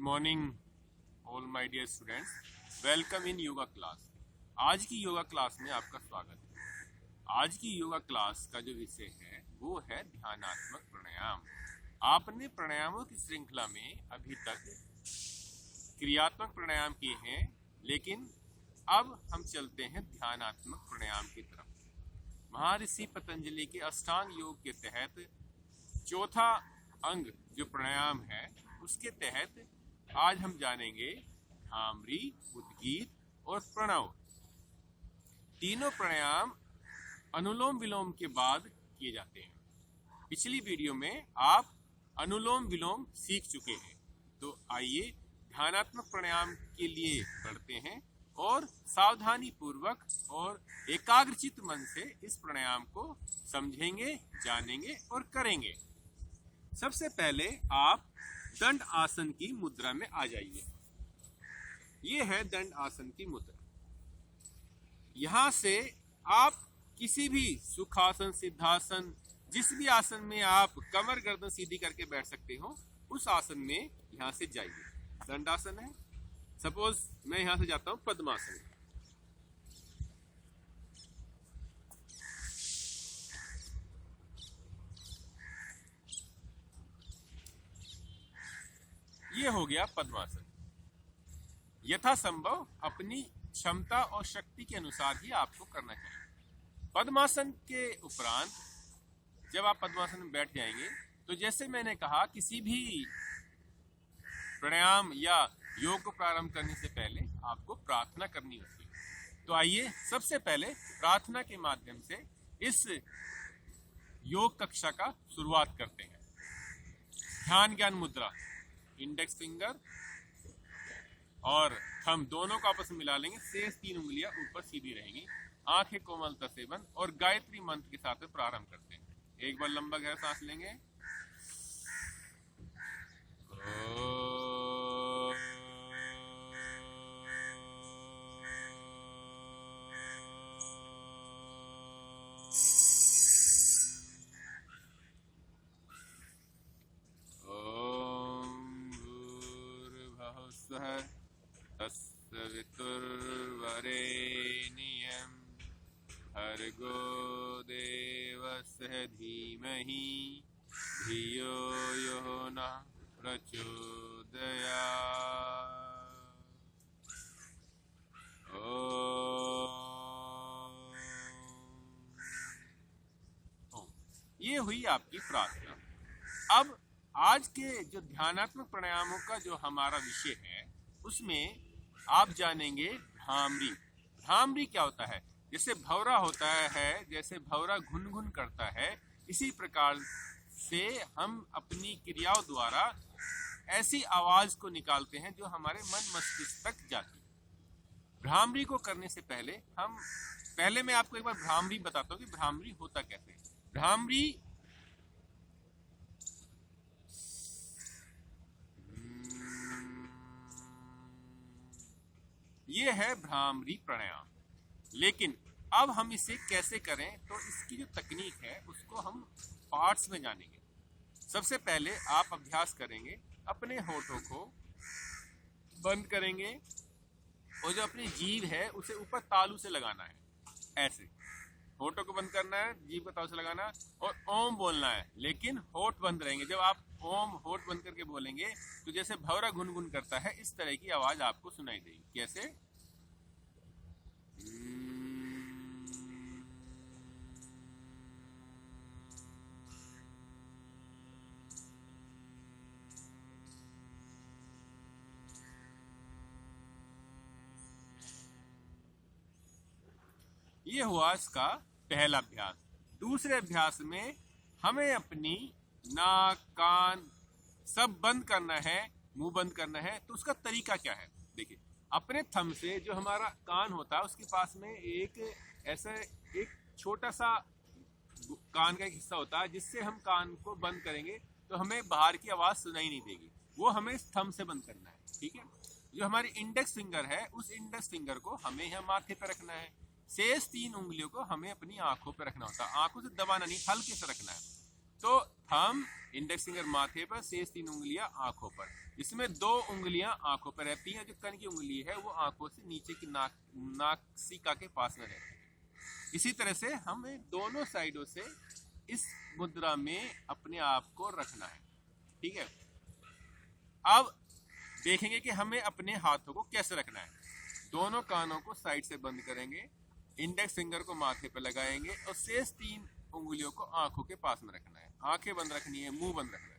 Morning all my dear students, welcome in yoga class. आज की yoga class में आपका स्वागत है। आज की योगा क्लास का जो विषय है वो है ध्यानात्मक प्राणायाम। आपने प्राणायामों की श्रृंखला में अभी तक क्रियात्मक प्राणायाम किए हैं, लेकिन अब हम चलते हैं ध्यानात्मक प्राणायाम की तरफ। महर्षि पतंजलि के अष्टांग योग के तहत चौथा अंग जो प्राणायाम है उसके तहत आज हम जानेंगे भ्रामरी, उद्गीत और प्रणव। तीनों प्राणायाम अनुलोम विलोम के बाद किए जाते हैं। पिछली वीडियो में आप अनुलोम विलोम सीख चुके हैं, तो आइए ध्यानात्मक प्राणायाम के लिए बढ़ते हैं और सावधानी पूर्वक और एकाग्रचित मन से इस प्राणायाम को समझेंगे, जानेंगे और करेंगे। सबसे पहले आप दंड आसन की मुद्रा में आ जाइए। ये है दंड आसन की मुद्रा। यहां से आप किसी भी सुखासन, सिद्धासन, जिस भी आसन में आप कमर गर्दन सीधी करके बैठ सकते हो, उस आसन में यहां से जाइए। दंड आसन है। सपोज मैं यहां से जाता हूं पद्मासन। ये हो गया पद्मासन। यथासंभव अपनी क्षमता और शक्ति के अनुसार ही आपको करना चाहिए। पद्मासन के उपरांत जब आप पद्मासन में बैठ जाएंगे तो जैसे मैंने कहा, किसी भी प्राणायाम या योग को प्रारंभ करने से पहले आपको प्रार्थना करनी होती है। तो आइए सबसे पहले प्रार्थना के माध्यम से इस योग कक्षा का शुरुआत करते हैं। ध्यान ज्ञान मुद्रा, इंडेक्स फिंगर और थंब दोनों को आपस में मिला लेंगे। शेष 3 उंगलियां ऊपर सीधी रहेंगी। आंखें कोमलता से बंद और गायत्री मंत्र के साथ प्रारंभ करते हैं। एक बार लंबा गहरा सांस लेंगे। तत्सवितुर्वरेण्यं भर्गो देवस्य धीमहि धियो यो नः प्रचोदयात्। ओम। ये हुई आपकी प्रार्थना। अब आज के जो ध्यानात्मक प्राणायामों का जो हमारा विषय है उसमें आप जानेंगे भ्रामरी। भ्रामरी क्या होता है? जैसे भंवरा होता है, जैसे भंवरा घुन घुन करता है, इसी प्रकार से हम अपनी क्रियाओं द्वारा ऐसी आवाज को निकालते हैं जो हमारे मन मस्तिष्क तक जाती है। भ्रामरी को करने से पहले मैं आपको एक बार भ्रामरी बताता हूँ कि भ्रामरी होता कैसे है। भ्रामरी ये है भ्रामरी प्राणायाम। लेकिन अब हम इसे कैसे करें, तो इसकी जो तकनीक है उसको हम पार्ट्स में जानेंगे। सबसे पहले आप अभ्यास करेंगे, अपने होठों को बंद करेंगे और जो अपनी जीभ है उसे ऊपर तालू से लगाना है। ऐसे होठों को बंद करना है, जीभ को तालू से लगाना है और ओम बोलना है, लेकिन होठ बंद रहेंगे। जब आप ओम होठ बंद करके बोलेंगे तो जैसे भंवरा गुनगुन करता है इस तरह की आवाज आपको सुनाई देगी। कैसे? ये हुआ इसका पहला अभ्यास। दूसरे अभ्यास में हमें अपनी नाक, कान सब बंद करना है, मुंह बंद करना है। तो उसका तरीका क्या है? देखिए, अपने थंब से जो हमारा कान होता है उसके पास में एक छोटा सा कान का एक हिस्सा होता है, जिससे हम कान को बंद करेंगे तो हमें बाहर की आवाज सुनाई नहीं देगी। वो हमें थंब से बंद करना है, ठीक है। जो हमारी इंडेक्स फिंगर है उस इंडेक्स फिंगर को हमें यहाँ माथे पर रखना है। शेष 3 उंगलियों को हमें अपनी आंखों पर रखना होता है। आंखों से दबाना नहीं, हल्के से रखना है। तो थंब, इंडेक्स फिंगर माथे पर, शेष 3 उंगलियां आंखों पर। इसमें 2 उंगलियां आंखों पर रहती हैं, जो कण की उंगली है वो आंखों से नीचे की नासिका के पास में रहती है। इसी तरह से हमें दोनों साइडों से इस मुद्रा में अपने आप को रखना है। ठीक है, अब देखेंगे कि हमें अपने हाथों को कैसे रखना है। दोनों कानों को साइड से बंद करेंगे, इंडेक्स फिंगर को माथे पर लगाएंगे और शेष 3 उंगलियों को आंखों के पास में रखना है। आंखें बंद रखनी है, मुंह बंद रखना है।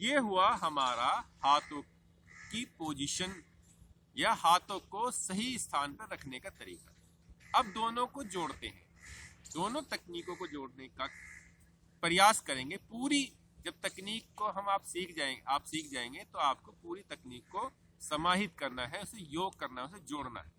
ये हुआ हमारा हाथों की पोजीशन या हाथों को सही स्थान पर रखने का तरीका। अब दोनों को जोड़ते हैं, दोनों तकनीकों को जोड़ने का प्रयास करेंगे। पूरी जब तकनीक को आप सीख जाएंगे तो आपको पूरी तकनीक को समाहित करना है, उसे योग करना है, उसे जोड़ना है।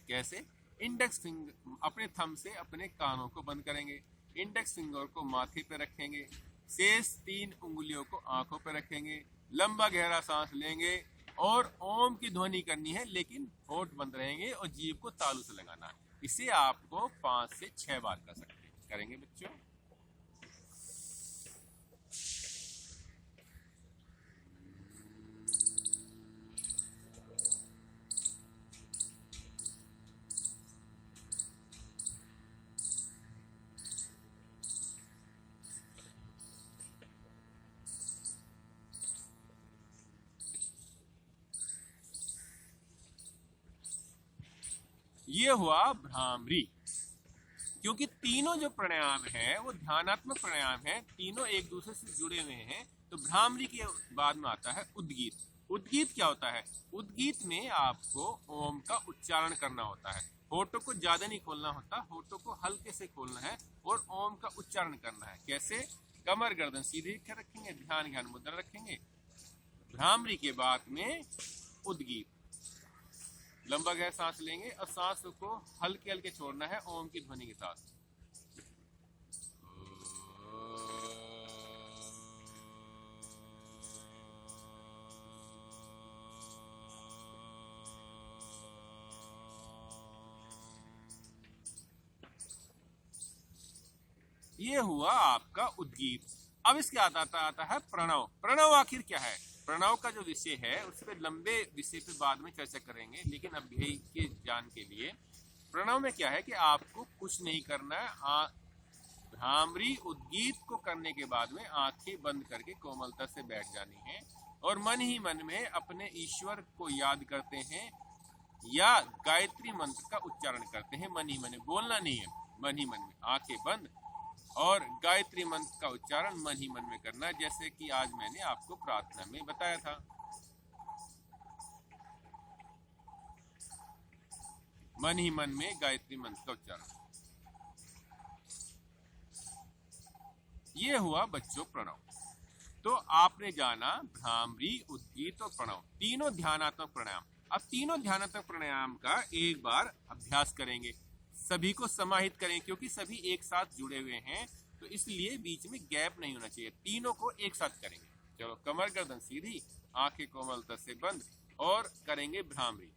कैसे? इंडेक्स फिंगर अपने थंब से अपने कानों को बंद करेंगे, इंडेक्स फिंगर को माथे पे रखेंगे, शेष 3 उंगलियों को आंखों पे रखेंगे, लंबा गहरा सांस लेंगे और ओम की ध्वनि करनी है, लेकिन होंठ बंद रहेंगे और जीभ को तालू से लगाना है। इसे आपको 5 से 6 बार कर सकते हैं। करेंगे बच्चों? ये हुआ भ्रामरी। क्योंकि तीनों जो प्राणायाम है वो ध्यानात्मक प्राणायाम है, तीनों एक दूसरे से जुड़े हुए हैं। तो भ्रामरी के बाद में आता है उद्गीत। उद्गीत क्या होता है? उद्गीत में आपको ओम का उच्चारण करना होता है। होठों को ज्यादा नहीं खोलना होता, होठों को हल्के से खोलना है और ओम का उच्चारण करना है। कैसे? कमर गर्दन सीधे रखेंगे, ध्यान मुद्रा रखेंगे। भ्रामरी के बाद में उद्गीत, लंबा गहरा सांस लेंगे और सांस को हल्के हल्के छोड़ना है ओम की ध्वनि के साथ। ये हुआ आपका उद्गीत। अब इसके आता है प्रणव। प्रणव आखिर क्या है? प्रणव का जो विषय है उस पर लंबे विषय पे बाद में चर्चा करेंगे, लेकिन अभी के ज्ञान के लिए प्रणव में क्या है कि आपको कुछ नहीं करना है। भ्रामरी उद्गीत को करने के बाद में आंखें बंद करके कोमलता से बैठ जानी है और मन ही मन में अपने ईश्वर को याद करते हैं या गायत्री मंत्र का उच्चारण करते हैं। मन ही मन में बोलना नहीं है, मन ही मन में आंखें बंद और गायत्री मंत्र का उच्चारण मन ही मन में करना, जैसे कि आज मैंने आपको प्रार्थना में बताया था। मन ही मन में गायत्री मंत्र का उच्चारण। ये हुआ बच्चों प्रणव। तो आपने जाना भ्रामरी, उद्गीत और प्रणव, तीनों ध्यानात्मक प्राणायाम। अब तीनों ध्यानात्मक प्राणायाम का एक बार अभ्यास करेंगे, सभी को समाहित करें, क्योंकि सभी एक साथ जुड़े हुए हैं तो इसलिए बीच में गैप नहीं होना चाहिए। तीनों को एक साथ करेंगे। चलो, कमर गर्दन सीधी, आंखें कोमलता से बंद और करेंगे भ्रामरी।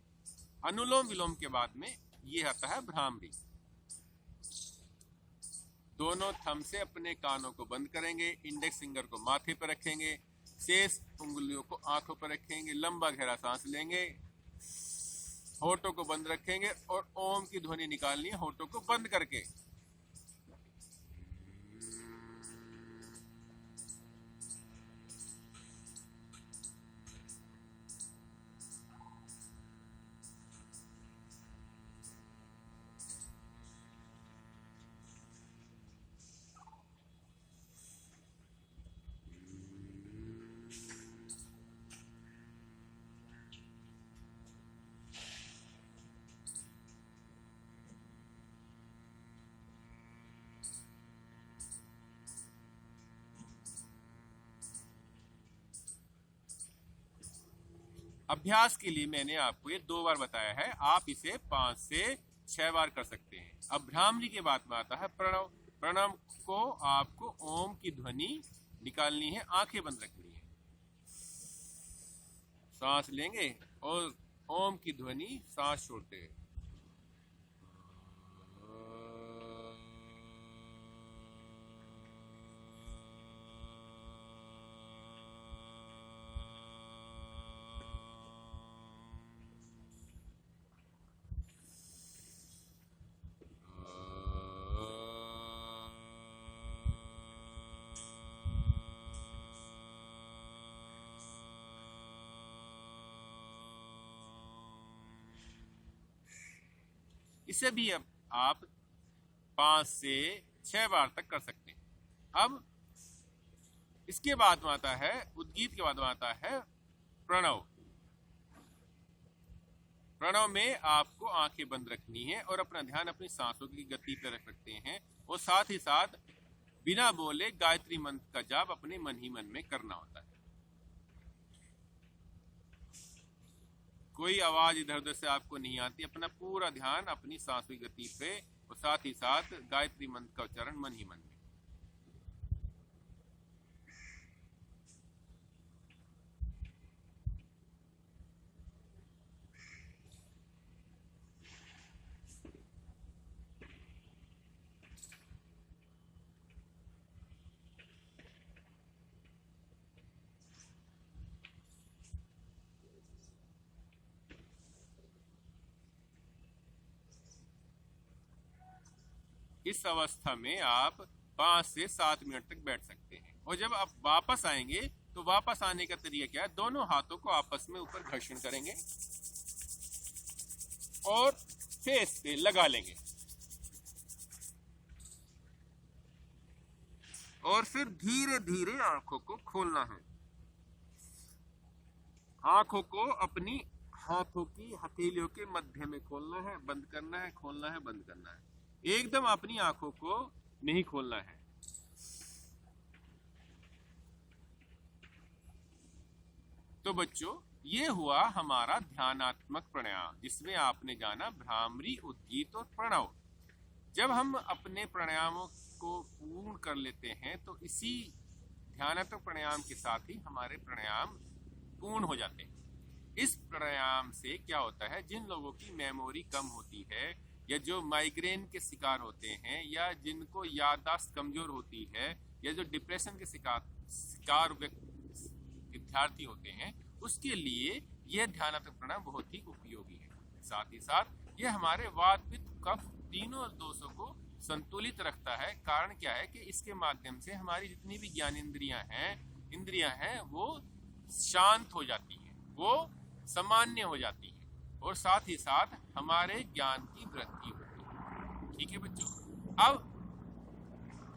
अनुलोम विलोम के बाद में ये आता है भ्रामरी। दोनों थंब से अपने कानों को बंद करेंगे, इंडेक्स फिंगर को माथे पर रखेंगे, शेष उंगलियों को आंखों पर रखेंगे, लंबा गहरा सांस लेंगे, होठों को बंद रखेंगे और ओम की ध्वनि निकालनी है होठों को बंद करके। अभ्यास के लिए मैंने आपको ये 2 बार बताया है, आप इसे 5 से 6 बार कर सकते हैं। अब भ्रामरी के बाद में आता है प्रणव। प्रणव को आपको ओम की ध्वनि निकालनी है, आंखें बंद रखनी है, सांस लेंगे और ओम की ध्वनि सांस छोड़ते हैं। इसे भी अब आप 5 से 6 बार तक कर सकते हैं। अब इसके बाद में आता है, उद्गीत के बाद में आता है प्रणव। प्रणव में आपको आंखें बंद रखनी है और अपना ध्यान अपनी सांसों की गति पर रख सकते हैं, और साथ ही साथ बिना बोले गायत्री मंत्र का जाप अपने मन ही मन में करना होता है। कोई आवाज इधर उधर से आपको नहीं आती, अपना पूरा ध्यान अपनी सांसों की गति पे और साथ ही साथ गायत्री मंत्र का उच्चारण मन ही मन में। इस अवस्था में आप 5 से 7 मिनट तक बैठ सकते हैं। और जब आप वापस आएंगे तो वापस आने का तरीका क्या है, दोनों हाथों को आपस में ऊपर घर्षण करेंगे और फेस पे लगा लेंगे, और फिर धीरे धीरे आंखों को खोलना है। आंखों को अपनी हाथों की हथेलियों के मध्य में खोलना है, बंद करना है, खोलना है, बंद करना है। एकदम अपनी आंखों को नहीं खोलना है। तो बच्चों, ये हुआ हमारा ध्यानात्मक प्राणायाम, जिसमें आपने जाना भ्रामरी, उद्गीत और प्रणव। जब हम अपने प्राणायामों को पूर्ण कर लेते हैं तो इसी ध्यानात्मक प्राणायाम के साथ ही हमारे प्राणायाम पूर्ण हो जाते हैं। इस प्राणायाम से क्या होता है, जिन लोगों की मेमोरी कम होती है, या जो माइग्रेन के शिकार होते हैं, या जिनको याददाश्त कमजोर होती है, या जो डिप्रेशन के शिकार विद्यार्थी होते हैं, उसके लिए यह ध्यानात्मक प्राणायाम बहुत ही उपयोगी है। साथ ही साथ यह हमारे वात, पित्त, कफ तीनों दोषों को संतुलित रखता है। कारण क्या है कि इसके माध्यम से हमारी जितनी भी ज्ञानेंद्रियां हैं वो शांत हो जाती हैं, वो सामान्य हो जाती हैं, और साथ ही साथ हमारे ज्ञान की वृद्धि होती है। ठीक है बच्चों, अब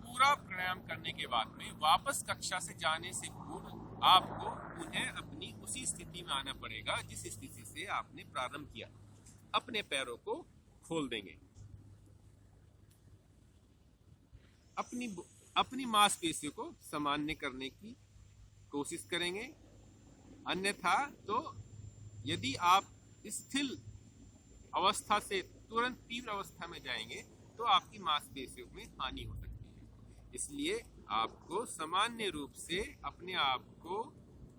पूरा प्राणायाम करने के बाद में वापस कक्षा से जाने से पूर्व आपको उन्हें अपनी उसी स्थिति में आना पड़ेगा जिस स्थिति से आपने प्रारंभ किया। अपने पैरों को खोल देंगे, अपनी मांसपेशियों को सामान्य करने की कोशिश करेंगे। अन्यथा तो यदि आप स्थिर अवस्था से तुरंत तीव्र अवस्था में जाएंगे तो आपकी मांसपेशियों में हानि हो सकती है। इसलिए आपको सामान्य रूप से अपने आप को,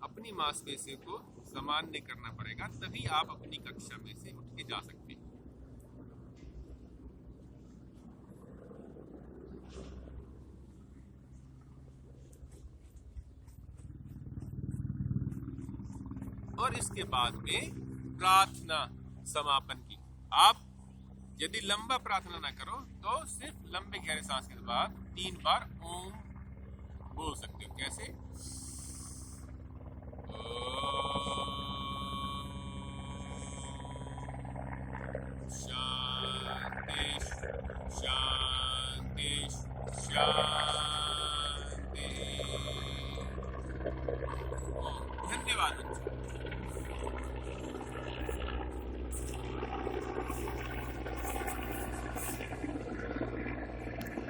अपनी मांसपेशियों को सामान्य करना पड़ेगा, तभी आप अपनी कक्षा में से उठ के जा सकते हैं। और इसके बाद में प्रार्थना समापन की। आप यदि लंबा प्रार्थना ना करो तो सिर्फ लंबे गहरे सांस के बाद 3 बार ओम बोल सकते हो। कैसे? शांति शांति शांति। धन्यवाद।